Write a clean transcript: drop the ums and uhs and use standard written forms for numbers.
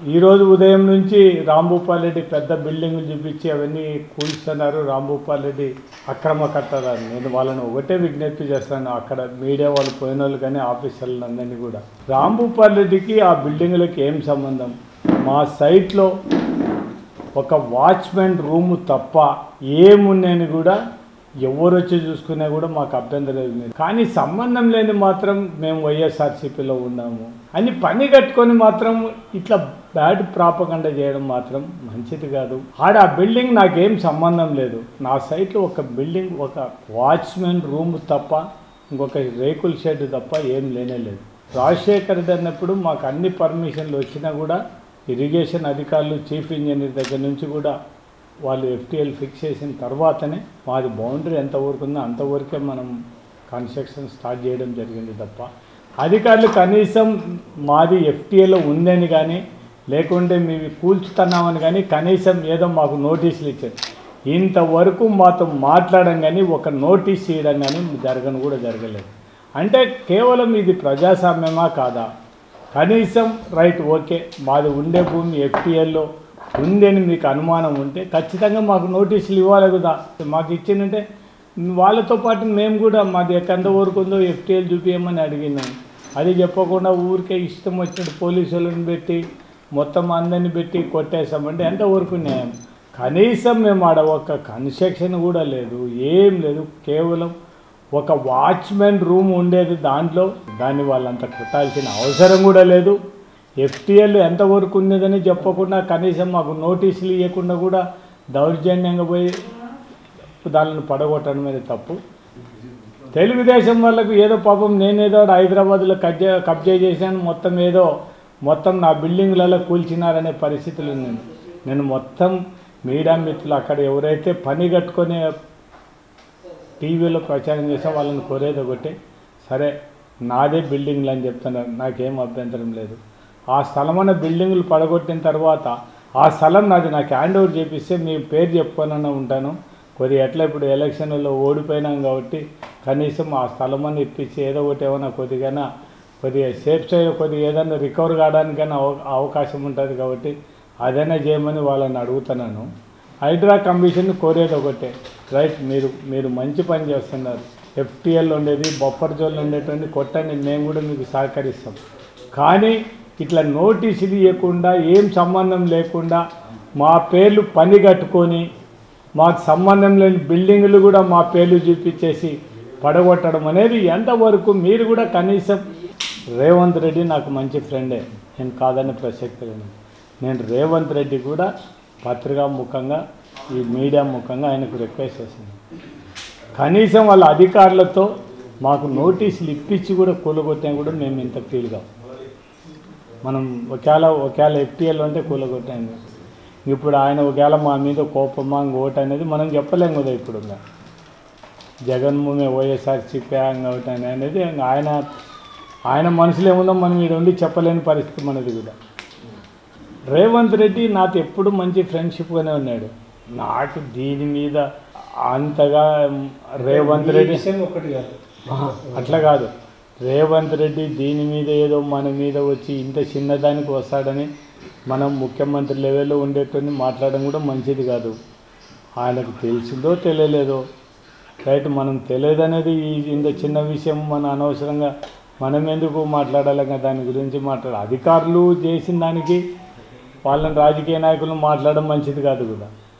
ఈరోజు ఉదయం నుంచి రాంభూపాల్ రెడ్డి పెద్ద బిల్డింగ్లు చూపించి అవన్నీ కూల్స్తున్నారు. రాంభూపాల్ రెడ్డి అక్రమ కట్టడాలు. నేను వాళ్ళని ఒకటే విజ్ఞప్తి చేస్తాను, అక్కడ మీడియా వాళ్ళు పోయిన వాళ్ళు కానీ ఆఫీసర్లు అందరినీ కూడా, రాంభూపాల్ రెడ్డికి ఆ బిల్డింగ్లకి ఏం సంబంధం? మా సైట్లో ఒక వాచ్మెన్ రూము తప్ప ఏమున్నాయని కూడా ఎవరు వచ్చి చూసుకున్నా కూడా మాకు అభ్యంతరం లేదు. కానీ సంబంధం లేని మాత్రం మేము వైఎస్ఆర్సీపీలో ఉన్నాము అని పని కట్టుకొని మాత్రం ఇట్లా బ్యాడ్ ప్రాపగండా చేయడం మాత్రం మంచిది కాదు. ఆడ ఆ బిల్డింగ్ నాకేం సంబంధం లేదు. నా సైట్లో ఒక బిల్డింగ్, ఒక వాచ్మెన్ రూమ్ తప్ప ఇంకొక రేకుల షెడ్ తప్ప ఏం లేదు. రాజశేఖర్ రెడ్డి అన్నప్పుడు మాకు అన్ని పర్మిషన్లు వచ్చినా కూడా ఇరిగేషన్ అధికారులు, చీఫ్ ఇంజనీర్ దగ్గర నుంచి కూడా వాళ్ళు ఎఫ్టీఎల్ ఫిక్స్ చేసిన తర్వాతనే మాది బౌండరీ ఎంతవరకు ఉందో అంతవరకే మనం కన్స్ట్రక్షన్ స్టార్ట్ చేయడం జరిగింది తప్ప అధికారులు కనీసం మాది ఎఫ్టీఏలో ఉందని కానీ లేకుంటే మేము కూల్చుతున్నామని కానీ కనీసం ఏదో మాకు నోటీసులు ఇచ్చారు. ఇంతవరకు మాతో మాట్లాడడం కానీ ఒక నోటీస్ ఇవ్వడం కానీ జరగలేదు. అంటే కేవలం ఇది ప్రజాస్వామ్యమా కాదా? కనీసం రైట్, ఓకే, మాది ఉండే భూమి ఎఫ్టీఎల్లో ఉందని మీకు అనుమానం ఉంటే ఖచ్చితంగా మాకు నోటీసులు ఇవ్వాలి కదా. మాకు ఇచ్చిందంటే వాళ్ళతో పాటు మేము కూడా మాది ఎంతవరకు ఉందో ఎఫ్టీఎల్ చూపించమని అడిగినాం. అది చెప్పకుండా ఊరికే ఇష్టం వచ్చినట్టు పోలీసు వాళ్ళని పెట్టి మొత్తం అందరిని పెట్టి కొట్టేసామంటే ఎంతవరకు న్యాయం? కనీసం మేము ఆడ ఒక కన్స్ట్రక్షన్ కూడా లేదు, ఏం లేదు. కేవలం ఒక వాచ్మెన్ రూమ్ ఉండేది, దాన్ని వాళ్ళంతా కొట్టాల్సిన అవసరం కూడా లేదు. ఎఫ్టీఎల్ ఎంతవరకు ఉన్నదని చెప్పకుండా కనీసం మాకు నోటీసులు ఇవ్వకుండా కూడా దౌర్జన్యంగా పోయి దానిని పడగొట్టడం అనేది తప్పు. తెలుగుదేశం వాళ్ళకు ఏదో పాపం నేనేదో హైదరాబాద్లో కబ్జా చేశాను, మొత్తం నా బిల్డింగ్లలో కూల్చినారనే పరిస్థితులు ఉన్నాయి. నేను మొత్తం మీడియా మిత్రులు అక్కడ ఎవరైతే పని కట్టుకొని టీవీలో ప్రచారం చేసా వాళ్ళని కోరేది ఒకటి, సరే నాదే బిల్డింగ్లు అని చెప్తున్నారు, నాకేం అభ్యంతరం లేదు. ఆ స్థలమైన బిల్డింగులు పడగొట్టిన తర్వాత ఆ స్థలం నాది, నాకు హ్యాండ్ ఓవర్ చేపిస్తే మీ పేరు చెప్పుకోనన్నా ఉంటాను. కొద్దిగా ఎట్లా ఇప్పుడు ఎలక్షన్లలో ఓడిపోయినాం కాబట్టి కనీసం ఆ స్థలమని ఇప్పించి ఏదో ఒకటి ఏమైనా కొద్దిగా సేఫ్ సైడ్ కొద్దిగా ఏదైనా రికవర్ కావడానికైనా అవకాశం ఉంటుంది కాబట్టి అదైనా చేయమని వాళ్ళని అడుగుతున్నాను. హైడ్రా కమిషన్ కోరేది ఒకటే, రైట్, మీరు మంచి పని చేస్తున్నారు. ఎఫ్టీఎల్ ఉండేది, బఫర్ జోన్లు ఉండేటువంటి కొట్టని మేము కూడా మీకు సహకరిస్తాం. కానీ ఇట్లా నోటీసులు ఇవ్వకుండా ఏం సంబంధం లేకుండా మా పేర్లు పని కట్టుకొని మాకు సంబంధం లేని బిల్డింగులు కూడా మా పేర్లు చూపించేసి పడగొట్టడం అనేది ఎంతవరకు? మీరు కూడా కనీసం రేవంత్ రెడ్డి నాకు మంచి ఫ్రెండే, నేను కాదని ప్రసక్తి లేదు. నేను రేవంత్ రెడ్డి కూడా పత్రికా ముఖంగా ఈ మీడియా ముఖంగా ఆయనకు రిక్వెస్ట్ చేసింది, కనీసం వాళ్ళ అధికారులతో మాకు నోటీసులు ఇప్పించి కూడా కూలగొట్టినా కూడా మేము ఇంత ఫీల్గా మనం ఒకవేళ ఎఫ్టీఎల్ అంటే కూలగొట్టాను. ఇప్పుడు ఆయన ఒకవేళ మా మీద కోపమా ఓటు అనేది మనం చెప్పలేం కదా. ఇప్పుడు జగన్మోహన్ వైఎస్ఆర్సీపీ ఓటు అనేది ఆయన మనసులో ఏముందో మనం ఇక్కడ ఉండి చెప్పలేని పరిస్థితి మనది కూడా. రేవంత్ రెడ్డి నాతో ఎప్పుడు మంచి ఫ్రెండ్షిప్గానే ఉన్నాడు. నాకు దీని మీద అంతగా రేవంత్ రెడ్డి ఒకటి కాదు, అట్లా కాదు. రేవంత్ రెడ్డి దీని మీద ఏదో మన మీద వచ్చి ఇంత చిన్నదానికి వస్తాడని మనం ముఖ్యమంత్రి లెవెల్లో ఉండేటువంటి మాట్లాడడం కూడా మంచిది కాదు. ఆయనకు తెలిసిందో తెలియలేదో, రైట్, మనం తెలియదనేది ఇంత చిన్న విషయం మన అనవసరంగా మనం ఎందుకు మాట్లాడాలి? దాని గురించి అధికారులు చేసిన దానికి వాళ్ళని రాజకీయ నాయకులను మాట్లాడడం మంచిది కాదు కూడా.